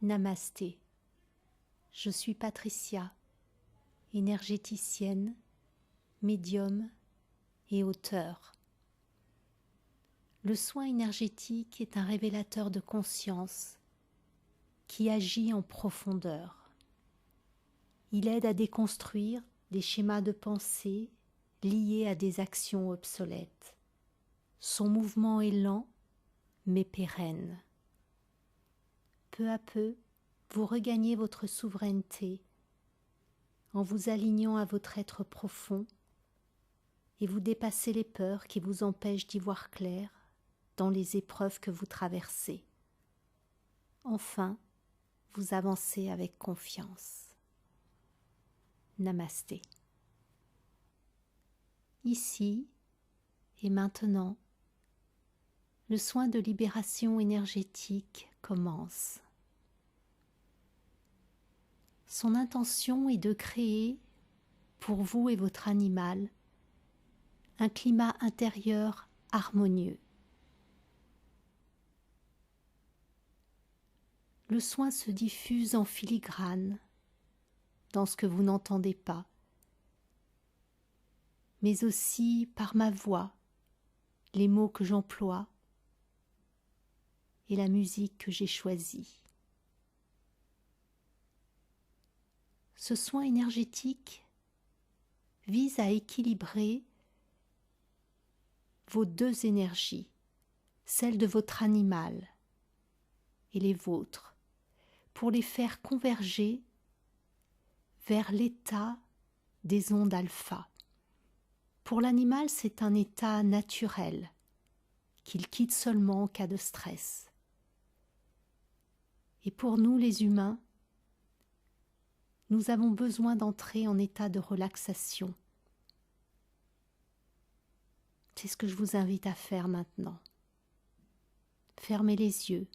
Namasté. Je suis Patricia, énergéticienne, médium et auteure. Le soin énergétique est un révélateur de conscience qui agit en profondeur. Il aide à déconstruire des schémas de pensée liés à des actions obsolètes. Son mouvement est lent mais pérenne. Peu à peu, vous regagnez votre souveraineté en vous alignant à votre être profond et vous dépassez les peurs qui vous empêchent d'y voir clair dans les épreuves que vous traversez. Enfin, vous avancez avec confiance. Namasté. Ici et maintenant, le soin de libération énergétique commence. Son intention est de créer, pour vous et votre animal, un climat intérieur harmonieux. Le soin se diffuse en filigrane dans ce que vous n'entendez pas, mais aussi par ma voix, les mots que j'emploie et la musique que j'ai choisie. Ce soin énergétique vise à équilibrer vos deux énergies, celle de votre animal et les vôtres, pour les faire converger vers l'état des ondes alpha. Pour l'animal, c'est un état naturel qu'il quitte seulement en cas de stress. Et pour nous, les humains, nous avons besoin d'entrer en état de relaxation. C'est ce que je vous invite à faire maintenant. Fermez les yeux.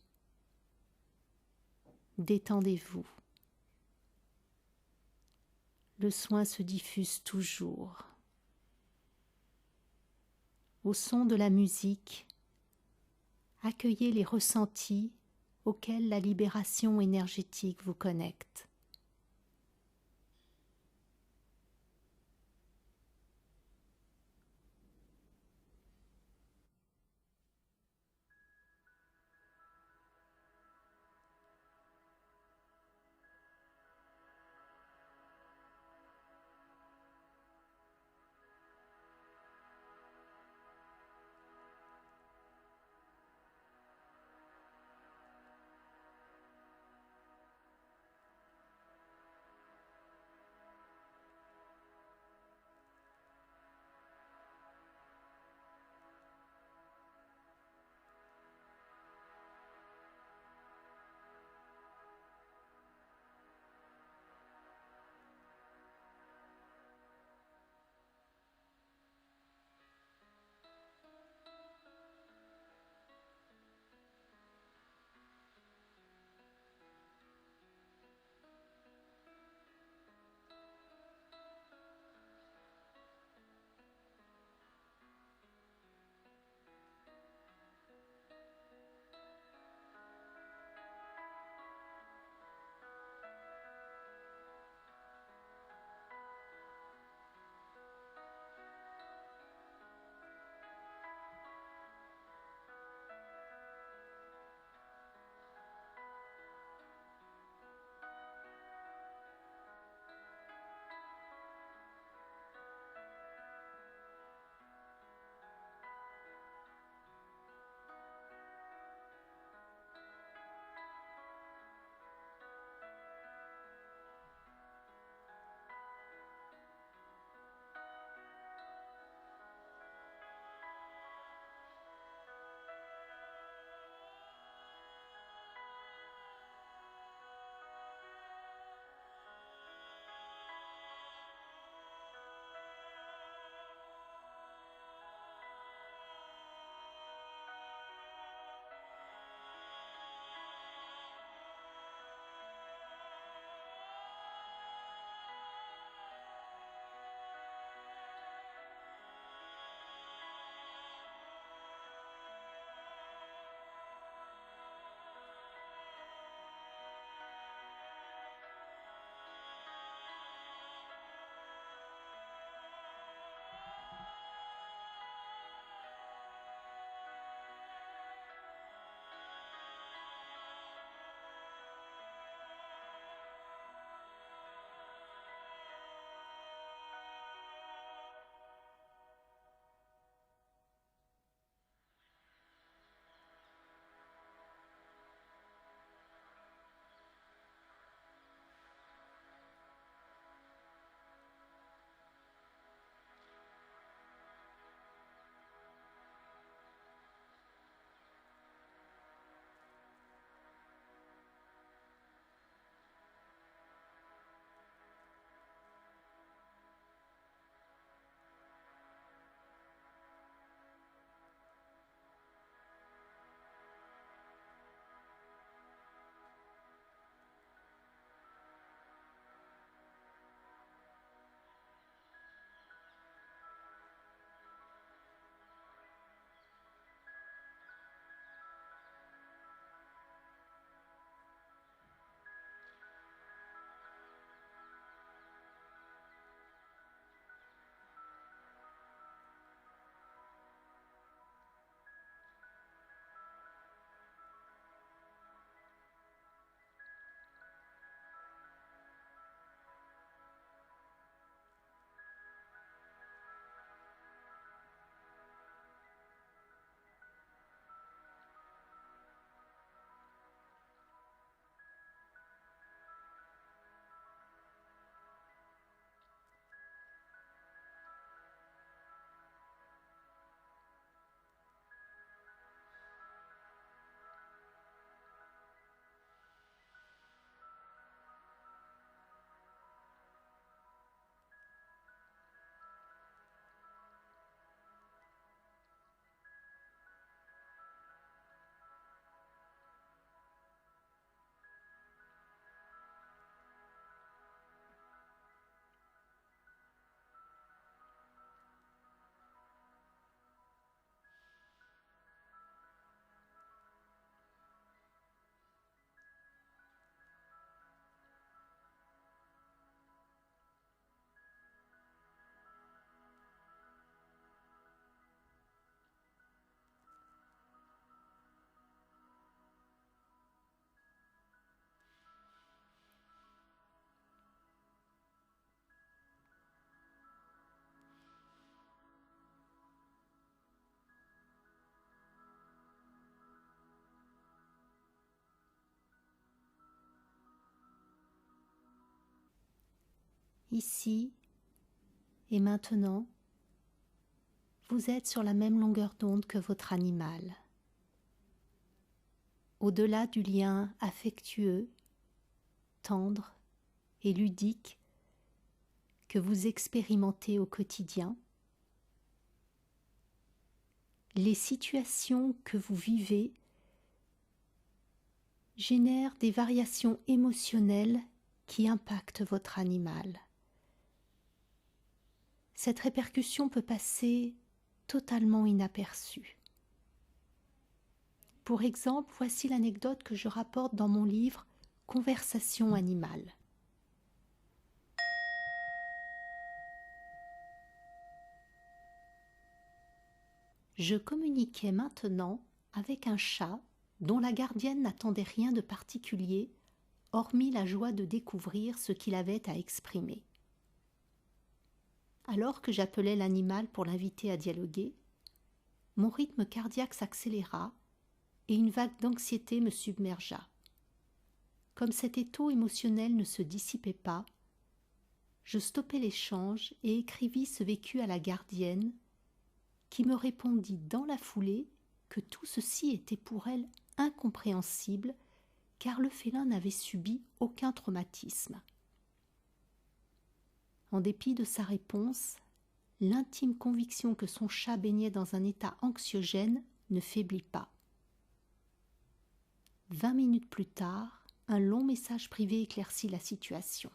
Détendez-vous. Le soin se diffuse toujours. Au son de la musique, accueillez les ressentis auxquels la libération énergétique vous connecte. ici et maintenant, vous êtes sur la même longueur d'onde que votre animal. Au-delà du lien affectueux, tendre et ludique que vous expérimentez au quotidien, les situations que vous vivez génèrent des variations émotionnelles qui impactent votre animal. Cette répercussion peut passer totalement inaperçue. Pour exemple, voici l'anecdote que je rapporte dans mon livre « Conversation animale ». Je communiquais maintenant avec un chat dont la gardienne n'attendait rien de particulier, hormis la joie de découvrir ce qu'il avait à exprimer. Alors que j'appelais l'animal pour l'inviter à dialoguer, mon rythme cardiaque s'accéléra et une vague d'anxiété me submergea. Comme cet étau émotionnel ne se dissipait pas, je stoppai l'échange et écrivis ce vécu à la gardienne, qui me répondit dans la foulée que tout ceci était pour elle incompréhensible, car le félin n'avait subi aucun traumatisme. En dépit de sa réponse, l'intime conviction que son chat baignait dans un état anxiogène ne faiblit pas. 20 minutes plus tard, un long message privé éclaircit la situation.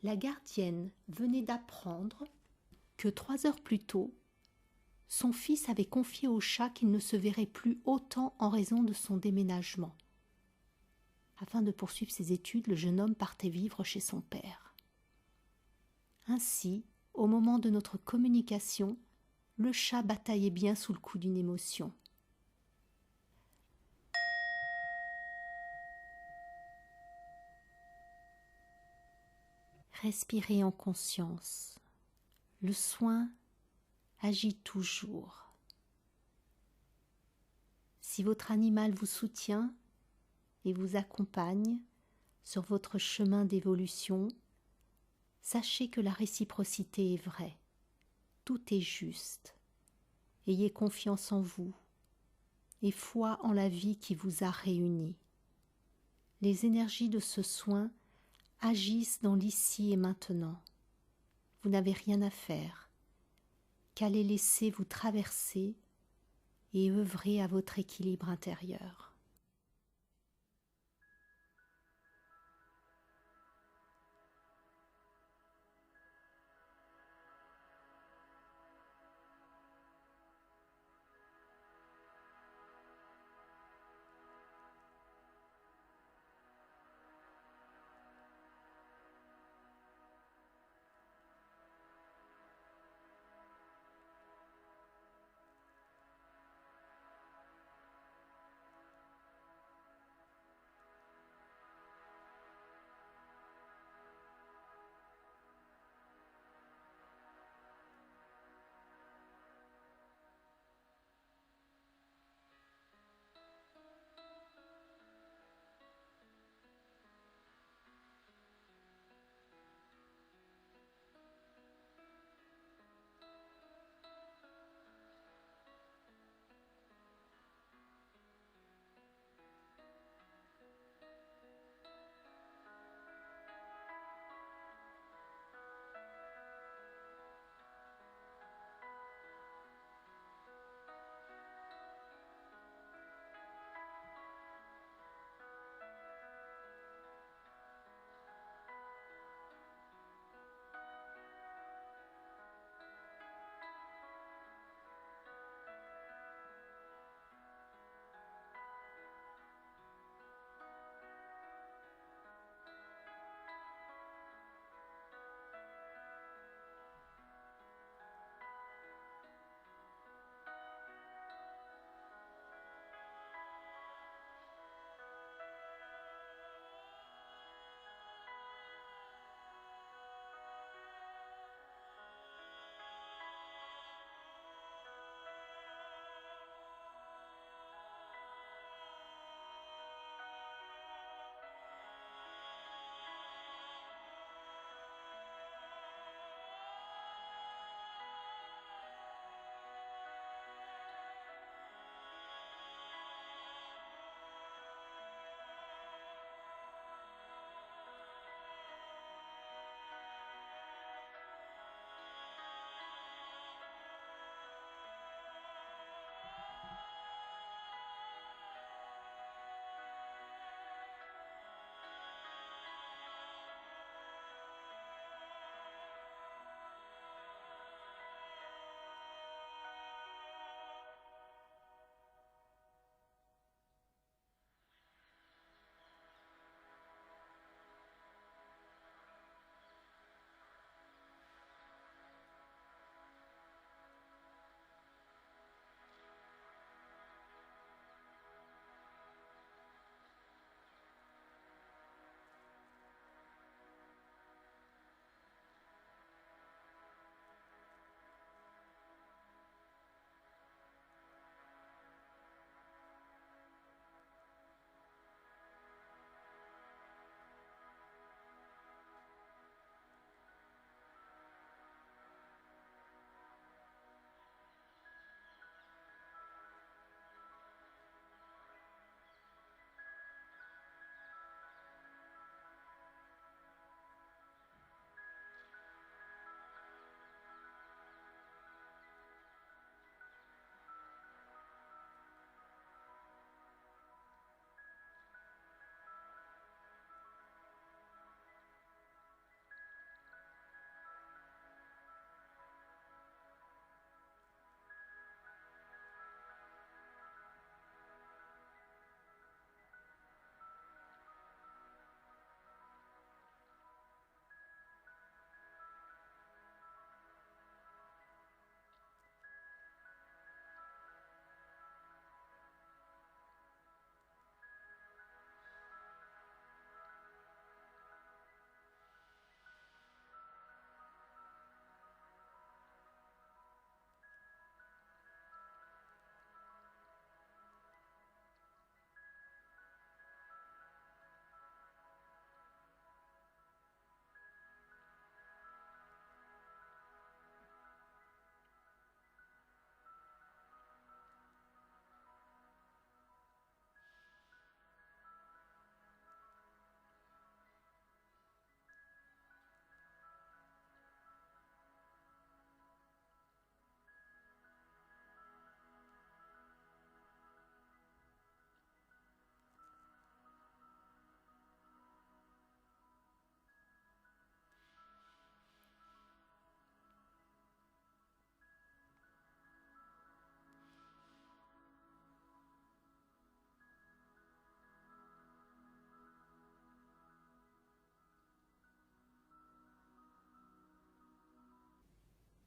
La gardienne venait d'apprendre que 3 heures plus tôt, son fils avait confié au chat qu'il ne se verrait plus autant en raison de son déménagement. Afin de poursuivre ses études, le jeune homme partait vivre chez son père. Ainsi, au moment de notre communication, le chat bataillait bien sous le coup d'une émotion. Respirez en conscience. Le soin agit toujours. Si votre animal vous soutient et vous accompagne sur votre chemin d'évolution, sachez que la réciprocité est vraie. Tout est juste. Ayez confiance en vous et foi en la vie qui vous a réunis. Les énergies de ce soin agissent dans l'ici et maintenant. Vous n'avez rien à faire qu'à les laisser vous traverser et œuvrer à votre équilibre intérieur.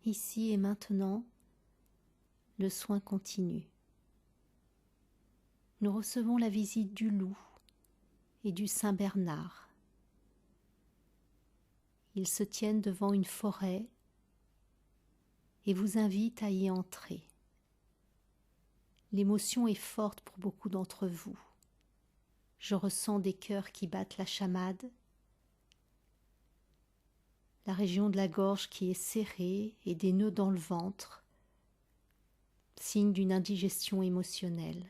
Ici et maintenant, le soin continue. Nous recevons la visite du loup et du Saint Bernard. Ils se tiennent devant une forêt et vous invitent à y entrer. L'émotion est forte pour beaucoup d'entre vous. Je ressens des cœurs qui battent la chamade, la région de la gorge qui est serrée et des nœuds dans le ventre, signe d'une indigestion émotionnelle.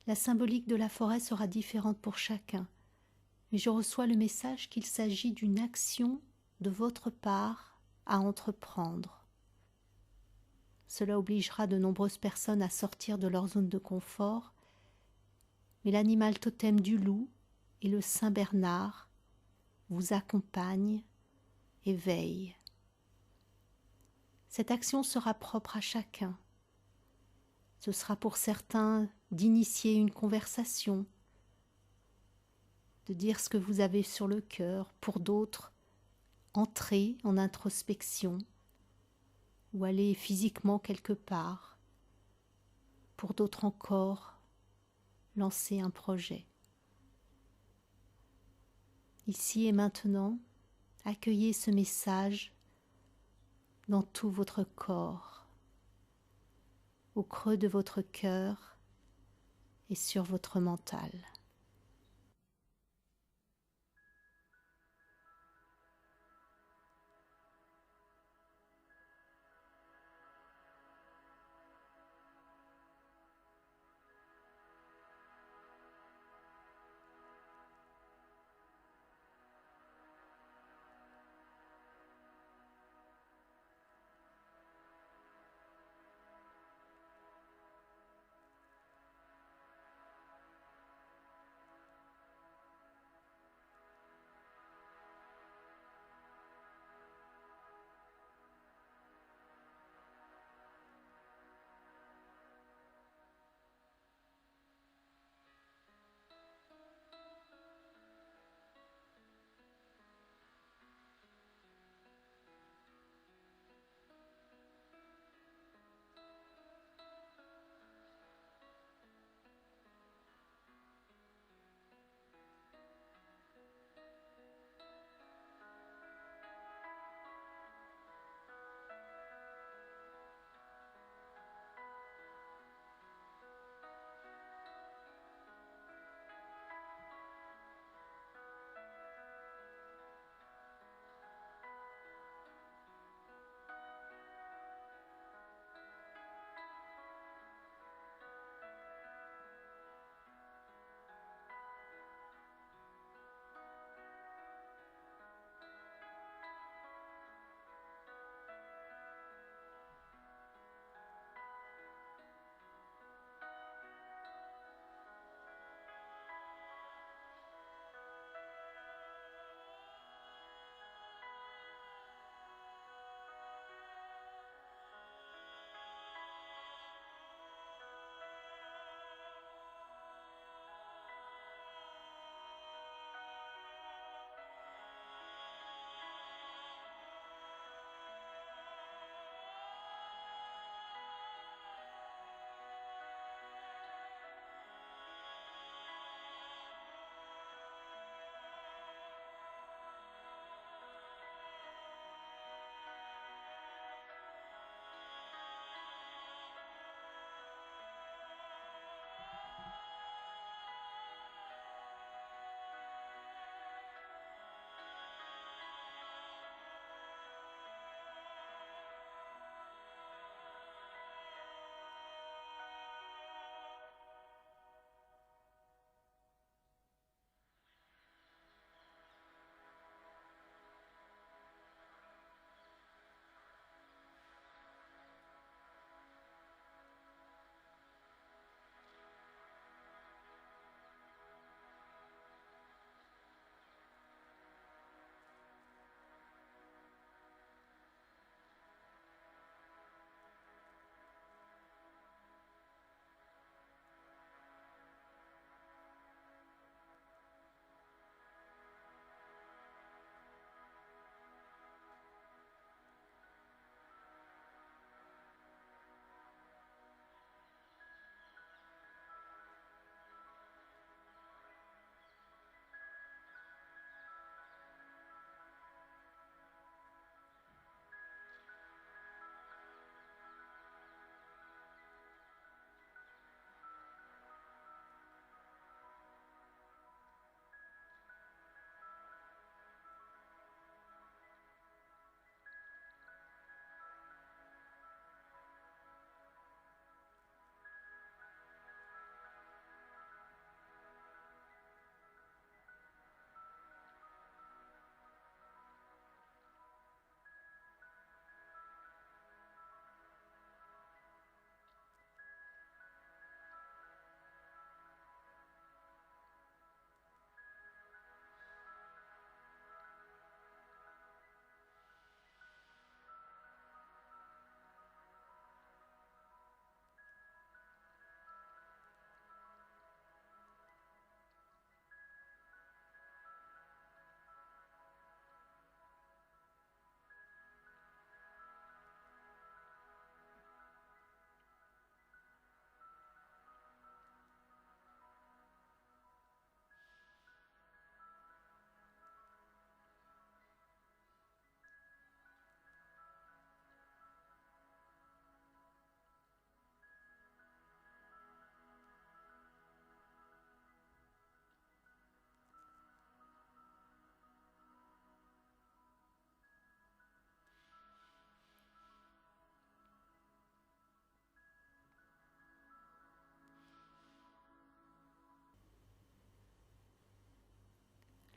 La symbolique de la forêt sera différente pour chacun, mais je reçois le message qu'il s'agit d'une action de votre part à entreprendre. Cela obligera de nombreuses personnes à sortir de leur zone de confort, mais l'animal totem du loup et le Saint Bernard vous accompagnent et veillent. Cette action sera propre à chacun. Ce sera pour certains d'initier une conversation, de dire ce que vous avez sur le cœur, pour d'autres, entrer en introspection ou aller physiquement quelque part, pour d'autres encore, lancer un projet. Ici et maintenant, accueillez ce message dans tout votre corps, au creux de votre cœur et sur votre mental.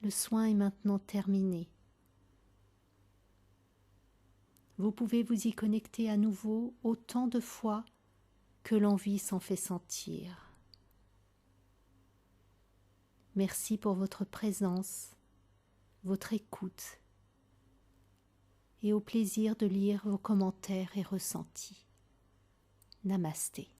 Le soin est maintenant terminé. Vous pouvez vous y connecter à nouveau autant de fois que l'envie s'en fait sentir. Merci pour votre présence, votre écoute et au plaisir de lire vos commentaires et ressentis. Namasté.